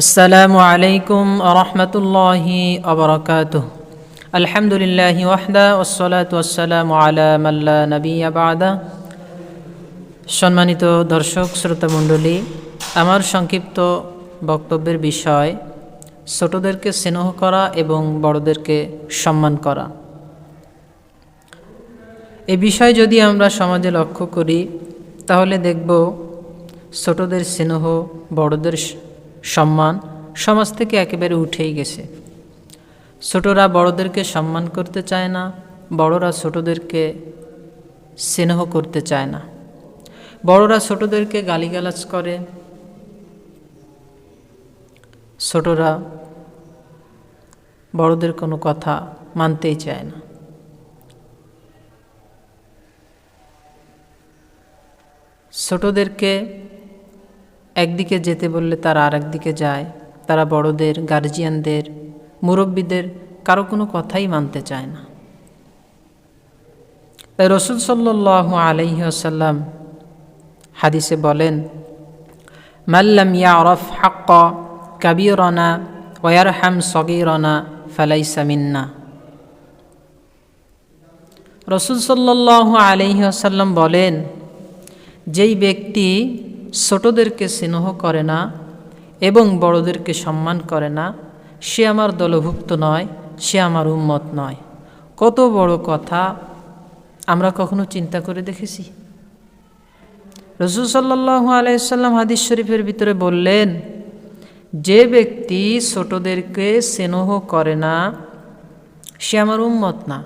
আসসালামু আলাইকুম আরহামতুল্লাহি আবরাকাতুহ। আলহামদুলিল্লাহি ওয়াহদা ওয়াসসালাতু ওয়াসসালামু আলা মান লা নাবিয়্যা বা'দা। সম্মানিত দর্শক শ্রোতা মণ্ডলী, আমার সংক্ষিপ্ত বক্তব্যের বিষয় ছোটদেরকে স্নেহ করা এবং বড়দেরকে সম্মান করা। এই বিষয় যদি আমরা সমাজে লক্ষ্য করি তাহলে দেখব ছোটদের স্নেহ, বড়দের সম্মান সমাজ থেকে একেবারে উঠেই গেছে। ছোটরা বড়দেরকে সম্মান করতে চায় না, বড়রা ছোটদেরকে স্নেহ করতে চায় না। বড়রা ছোটদেরকে গালিগালাজ করে, ছোটরা বড়দের কোনো কথা মানতেই চায় না। ছোটদেরকে একদিকে যেতে বললে তারা আর একদিকে যায়। তারা বড়দের, গার্জিয়ানদের, মুরব্বীদের কারো কোনো কথাই মানতে চায় না। তাই রাসূল সাল্লাল্লাহু আলাইহি ওয়াসাল্লাম হাদিসে বলেন, মাল্লাম ইয়ারফ হাক্কা কাবীরানা ওয়া ইয়ারহাম সগীরানা ফালাইসা মিন্না। রাসূল সাল্লাল্লাহু আলাইহি ওয়াসাল্লাম বলেন, যেই ব্যক্তি ছোটদেরকে স্নেহ করে না এবং বড়দেরকে সম্মান করে না, সে আমার দলভুক্ত নয়, সে আমার উম্মত নয়। কত বড় কথা আমরা কখনো চিন্তা করে দেখেছি? রাসূল সাল্লাল্লাহু আলাইহি ওয়াসাল্লাম হাদিস শরীফের ভিতরে বললেন, যে ব্যক্তি ছোটদেরকে স্নেহ করে না সে আমার উম্মত না।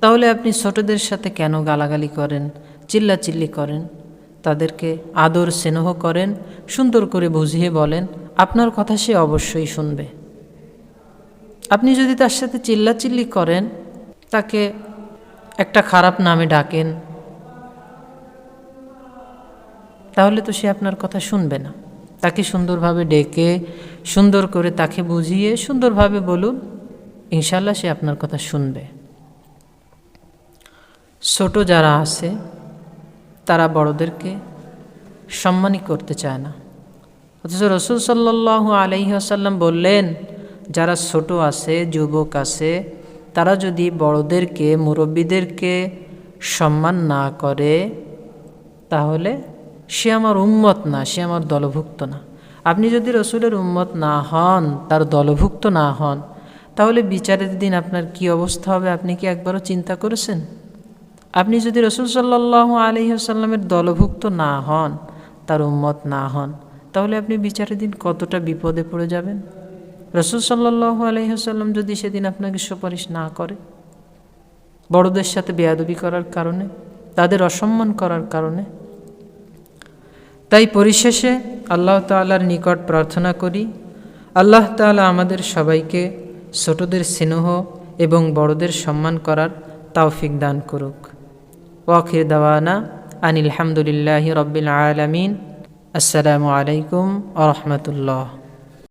তাহলে আপনি ছোটদের সাথে কেন গালাগালি করেন, চিল্লাচিল্লি করেন? তাদেরকে আদর স্নেহ করেন, সুন্দর করে বুঝিয়ে বলেন, আপনার কথা সে অবশ্যই শুনবে। আপনি যদি তার সাথে চিল্লাচিল্লি করেন, তাকে একটা খারাপ নামে ডাকেন, তাহলে তো সে আপনার কথা শুনবে না। তাকে সুন্দরভাবে ডেকে, সুন্দর করে তাকে বুঝিয়ে সুন্দরভাবে বলুন, ইনশাল্লাহ সে আপনার কথা শুনবে। ছোট যারা আছে তারা বড়দেরকে সম্মানই করতে চায় না। অথচ রাসূল সাল্লাল্লাহু আলাইহি ওয়াসাল্লাম বললেন, যারা ছোট আছে, যুবক আছে, তারা যদি বড়দেরকে, মুরব্বীদেরকে সম্মান না করে তাহলে সে আমার উম্মত না, সে আমার দলভুক্ত না। আপনি যদি রাসূলের উম্মত না হন, তার দলভুক্ত না হন, তাহলে বিচারের দিন আপনার কি অবস্থা হবে আপনি কি একবারও চিন্তা করেছেন? আপনি যদি রাসূল সাল্লাল্লাহু আলাইহি ওয়াসাল্লামের দলভুক্ত না হন, তার উম্মত না হন, তাহলে আপনি বিচারের দিন কতটা বিপদে পড়ে যাবেন। রাসূল সাল্লাল্লাহু আলাইহি ওয়াসাল্লাম যদি সেদিন আপনাকে সুপারিশ না করে, বড়দের সাথে বেয়াদবি করার কারণে, তাদের অসম্মান করার কারণে। তাই পরিশেষে আল্লাহ তাআলার নিকট প্রার্থনা করি, আল্লাহ তাআলা আমাদের সবাইকে ছোটদের স্নেহ এবং বড়দের সম্মান করার তৌফিক দান করুক। ওয়াখির দাওয়ানা আনিল হামদুলিল্লাহি রাব্বিল আলামিন। আসসালামু আলাইকুম ওয়া রাহমাতুল্লাহ।